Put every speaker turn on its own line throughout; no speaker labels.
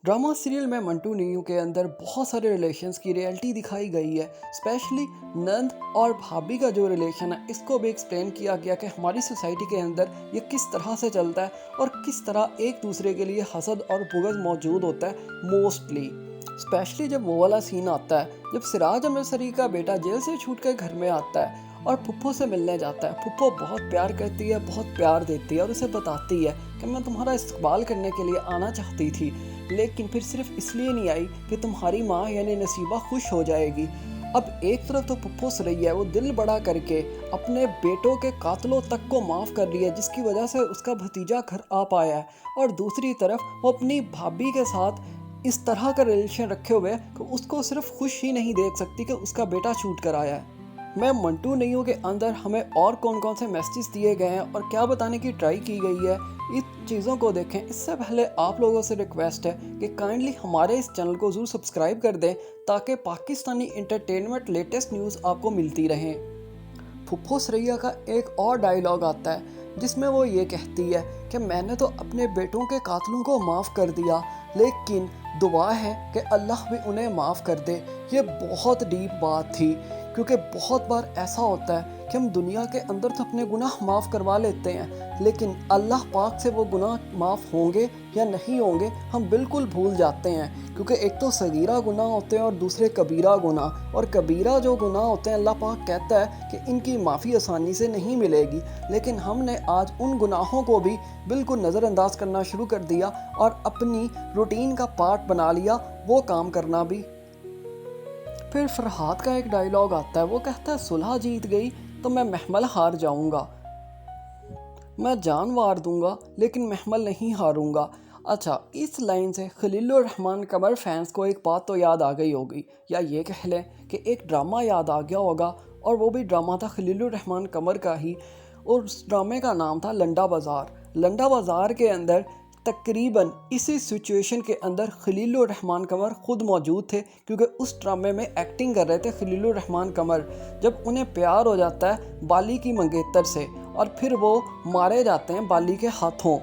Drama serial में Mantu Neue के अंदर बहुत सारे रिलेशंस की रियलिटी दिखाई गई है। स्पेशली नंद और भाभी का जो रिलेशन है, इसको भी एक्सप्लेन किया गया कि हमारी सोसाइटी के अंदर ये किस तरह से चलता है और किस तरह एक दूसरे के लिए हसद और बुग़्ज़ मौजूद होता है मोस्टली। स्पेशली जब वो वाला सीन आता है जब सिराज अमृतसरी का बेटा जेल से छूट कर घर में आता है और पुप्पो से मिलने जाता है। पुप्पो बहुत प्यार करती है, बहुत प्यार देती है और उसे बताती है कि मैं तुम्हारा इस्तकबाल करने के लिए आना चाहती थी, लेकिन फिर सिर्फ इसलिए नहीं आई कि तुम्हारी माँ यानी नसीबा खुश हो जाएगी। अब एक तरफ तो पुप्पो सरैया है, वो दिल बड़ा करके अपने बेटों के कातलों तक को माफ़ कर रही है जिसकी वजह से उसका भतीजा घर आ पाया है, और दूसरी तरफ वो अपनी भाभी के साथ इस तरह का रिलेशन रखे हुए कि उसको सिर्फ खुश ही नहीं देख सकती कि उसका बेटा छूट कर आया है। मैं मंटू नीयू के अंदर हमें और कौन कौन से मैसेजेस दिए गए हैं और क्या बताने की ट्राई की गई है, इस चीज़ों को देखें। इससे पहले आप लोगों से रिक्वेस्ट है कि काइंडली हमारे इस चैनल को ज़रूर सब्सक्राइब कर दें ताकि पाकिस्तानी इंटरटेनमेंट लेटेस्ट न्यूज़ आपको मिलती रहें। पुप्पो सरैया का एक और डायलॉग आता है जिसमें वो ये कहती है कि मैंने तो अपने बेटों के कातलों को माफ़ कर दिया, लेकिन दुआ है कि अल्लाह भी उन्हें माफ़ कर दे। ये बहुत डीप बात थी, क्योंकि बहुत बार ऐसा होता है कि हम दुनिया के अंदर तो अपने गुनाह माफ़ करवा लेते हैं, लेकिन अल्लाह पाक से वो गुनाह माफ़ होंगे या नहीं होंगे हम बिल्कुल भूल जाते हैं। क्योंकि एक तो सगीरा गुनाह होते हैं और दूसरे कबीरा गुनाह, और कबीरा जो गुनाह होते हैं अल्लाह पाक कहता है कि इनकी माफ़ी आसानी से नहीं मिलेगी, लेकिन हमने आज उन गुनाहों को भी बिल्कुल नज़रअंदाज करना शुरू कर दिया और अपनी रूटीन का पार्ट बना लिया वो काम करना भी। फिर फरहाद का एक डायलॉग आता है, वो कहता है सुलह जीत गई तो मैं महमल हार जाऊंगा, मैं जान वार दूंगा लेकिन महमल नहीं हारूंगा। अच्छा, इस लाइन से खलीलुर रहमान कमर फैंस को एक बात तो याद आ गई होगी, या ये कह लें कि एक ड्रामा याद आ गया होगा, और वो भी ड्रामा था खलीलुर रहमान कमर का ही, और उस ड्रामे का नाम था लंडा बाज़ार। लंडा बाज़ार के अंदर तकरीबन इसी सिचुएशन के अंदर खलीलुर रहमान कमर खुद मौजूद थे, क्योंकि उस ड्रामे में एक्टिंग कर रहे थे खलीलुर रहमान कमर। जब उन्हें प्यार हो जाता है बाली की मंगेतर से और फिर वो मारे जाते हैं बाली के हाथों,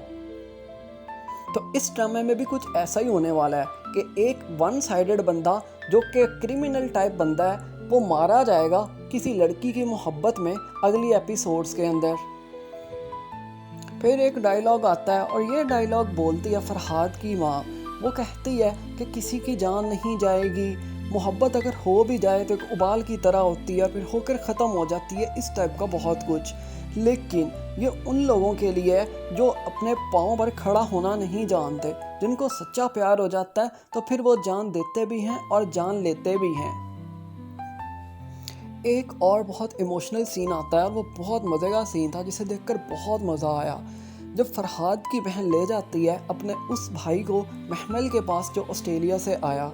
तो इस ड्रामे में भी कुछ ऐसा ही होने वाला है कि एक वन साइडेड बंदा जो कि क्रिमिनल टाइप बंदा है वो मारा जाएगा किसी लड़की की मोहब्बत में अगली एपिसोड्स के अंदर। फिर एक डायलॉग आता है और ये डायलॉग बोलती है फरहाद की माँ। वो कहती है कि किसी की जान नहीं जाएगी, मोहब्बत अगर हो भी जाए तो एक उबाल की तरह होती है फिर होकर ख़त्म हो जाती है, इस टाइप का बहुत कुछ। लेकिन ये उन लोगों के लिए है जो अपने पाँव पर खड़ा होना नहीं जानते, जिनको सच्चा प्यार हो जाता है तो फिर वो जान देते भी हैं और जान लेते भी हैं। एक और बहुत इमोशनल सीन आता है और वो बहुत मज़े का सीन था जिसे देखकर बहुत मज़ा आया। जब फरहाद की बहन ले जाती है अपने उस भाई को महमल के पास जो ऑस्ट्रेलिया से आया,